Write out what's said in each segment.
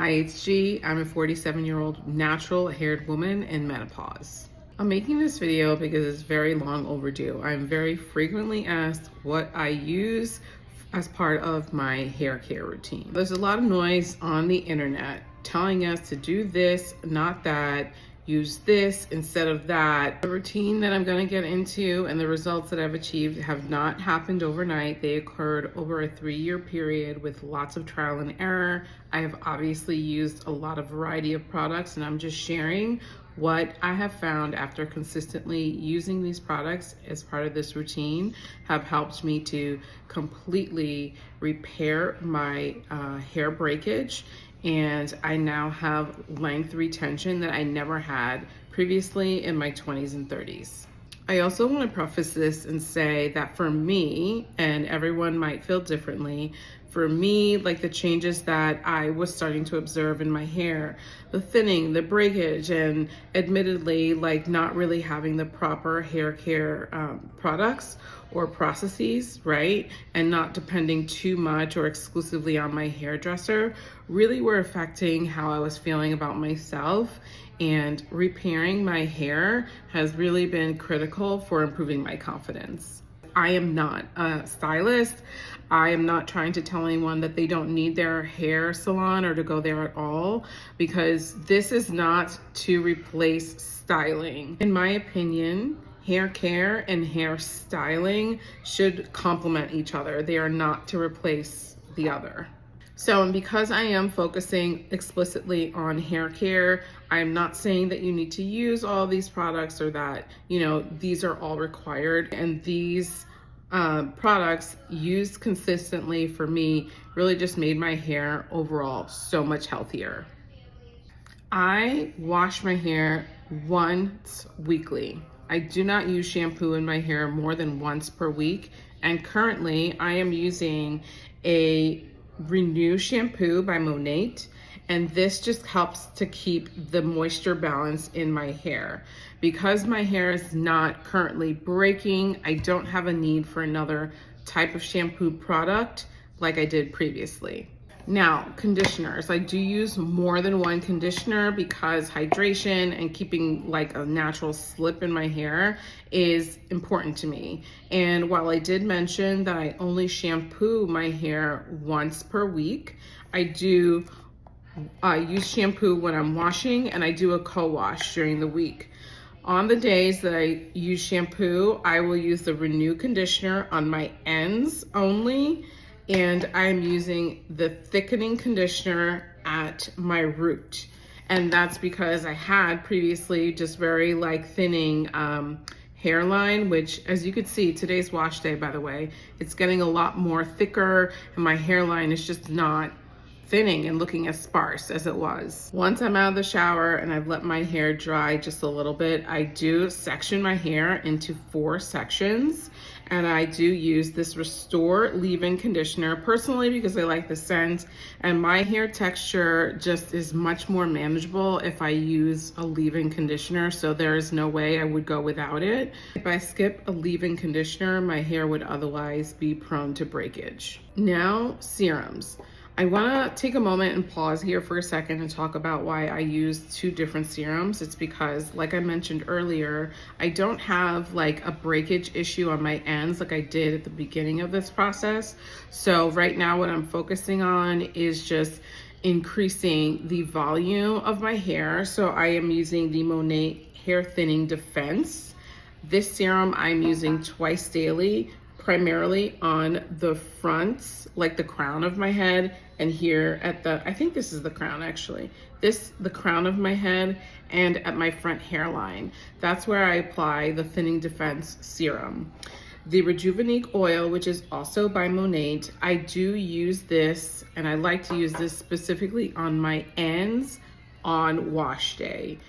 Hi, it's G. I'm a 47-year-old natural haired woman in menopause. I'm making this video because it's very long overdue. I'm very frequently asked what I use as part of my hair care routine. There's a lot of noise on the internet telling us to do this, not that, use this instead of that. The routine that I'm going to get into and the results that I've achieved have not happened overnight. They occurred over a 3-year period with lots of trial and error. I have obviously used a lot of variety of products, and I'm just sharing what I have found after consistently using these products as part of this routine have helped me to completely repair my hair breakage, and I now have length retention that I never had previously in my 20s and 30s. I also want to preface this and say that for me, and everyone might feel differently, for me, like the changes that I was starting to observe in my hair, the thinning, the breakage, and admittedly, like not really having the proper hair care products or processes, right? And not depending too much or exclusively on my hairdresser, really were affecting how I was feeling about myself. And repairing my hair has really been critical for improving my confidence. I am not a stylist. I am not trying to tell anyone that they don't need their hair salon or to go there at all, because this is not to replace styling. In my opinion, hair care and hair styling should complement each other. They are not to replace the other. So, and because I am focusing explicitly on hair care, I'm not saying that you need to use all these products or that, these are all required. And these products used consistently for me really just made my hair overall so much healthier. I wash my hair once weekly. I do not use shampoo in my hair more than once per week. And currently I am using a Renew shampoo by MONAT, and this just helps to keep the moisture balance in my hair. Because my hair is not currently breaking, I don't have a need for another type of shampoo product like I did previously. Now, conditioners. I do use more than one conditioner because hydration and keeping like a natural slip in my hair is important to me. And while I did mention that I only shampoo my hair once per week, I do use shampoo when I'm washing, and I do a co-wash during the week. On the days that I use shampoo, I will use the Renew conditioner on my ends only, and I'm using the thickening conditioner at my root. And that's because I had previously just very thinning hairline, which, as you could see, today's wash day, by the way, it's getting a lot more thicker, and my hairline is just not thinning and looking as sparse as it was. Once I'm out of the shower and I've let my hair dry just a little bit, I do section my hair into 4 sections, and I do use this Restore leave-in conditioner personally because I like the scent, and my hair texture just is much more manageable if I use a leave-in conditioner, so there is no way I would go without it. If I skip a leave-in conditioner, my hair would otherwise be prone to breakage. Now, serums. I want to take a moment and pause here for a second and talk about why I use 2 different serums. It's because, like I mentioned earlier, I don't have like a breakage issue on my ends like I did at the beginning of this process. So right now what I'm focusing on is just increasing the volume of my hair. So I am using the MONAT Hair Thinning Defense. This serum I'm using twice daily, primarily on the fronts, like the crown of my head, and here at I think this is the crown actually, the crown of my head, and at my front hairline. That's where I apply the Thinning Defense serum. The Rejuvenique Oil, which is also by MONAT, I do use this, and I like to use this specifically on my ends on wash day.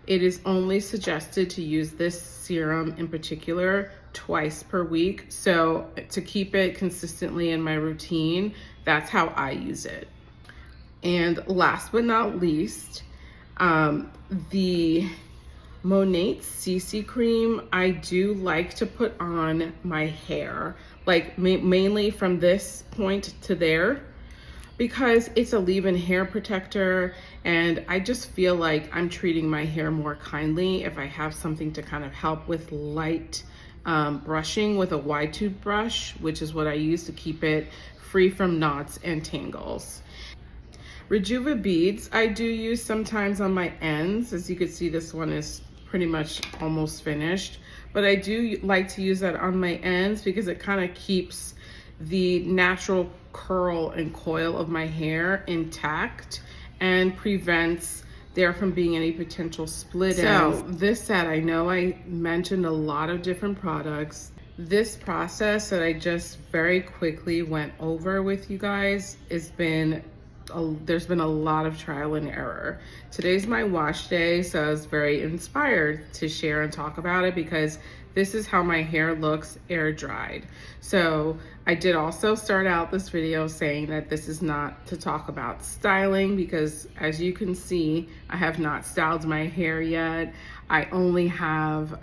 It is only suggested to use this serum in particular twice per week. So to keep it consistently in my routine, that's how I use it. And last but not least, the MONAT CC Cream, I do like to put on my hair, like mainly from this point to there. because it's a leave-in hair protector, and I just feel like I'm treating my hair more kindly if I have something to kind of help with light brushing with a wide tooth brush, which is what I use to keep it free from knots and tangles. Rejuva beads I do use sometimes on my ends. As you can see, this one is pretty much almost finished, but I do like to use that on my ends because it kind of keeps the natural curl and coil of my hair intact and prevents there from being any potential split ends. So this set, I know I mentioned a lot of different products. This process that I just very quickly went over with you guys has been there's been a lot of trial and error. Today's my wash day, so I was very inspired to share and talk about it because this is how my hair looks air dried. So I did also start out this video saying that this is not to talk about styling because, as you can see, I have not styled my hair yet. I only have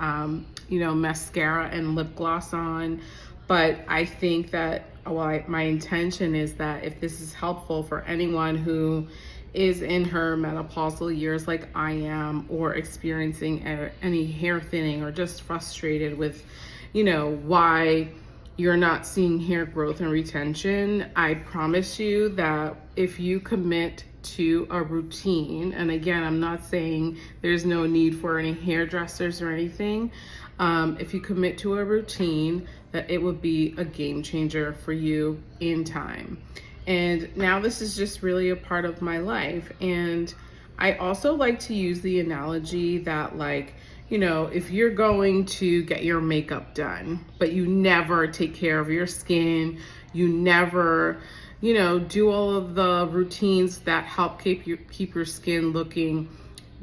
mascara and lip gloss on, but I think that my intention is that if this is helpful for anyone who is in her menopausal years like I am, or experiencing any hair thinning, or just frustrated with, why you're not seeing hair growth and retention, I promise you that if you commit to a routine, and again, I'm not saying there's no need for any hairdressers or anything, if you commit to a routine, that it would be a game changer for you in time. And now this is just really a part of my life. And I also like to use the analogy that, like, if you're going to get your makeup done, but you never take care of your skin, you never, do all of the routines that help keep your skin looking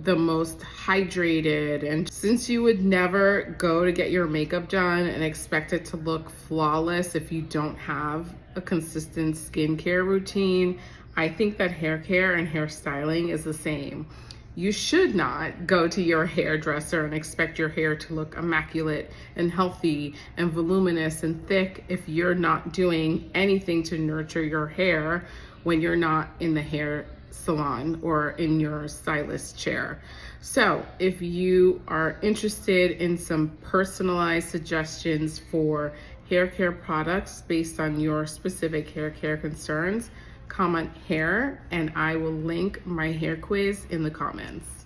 the most hydrated. And since you would never go to get your makeup done and expect it to look flawless if you don't have a consistent skincare routine, I think that hair care and hair styling is the same. You should not go to your hairdresser and expect your hair to look immaculate and healthy and voluminous and thick if you're not doing anything to nurture your hair when you're not in the hair salon or in your stylist chair. So if you are interested in some personalized suggestions for hair care products based on your specific hair care concerns, comment hair and I will link my hair quiz in the comments.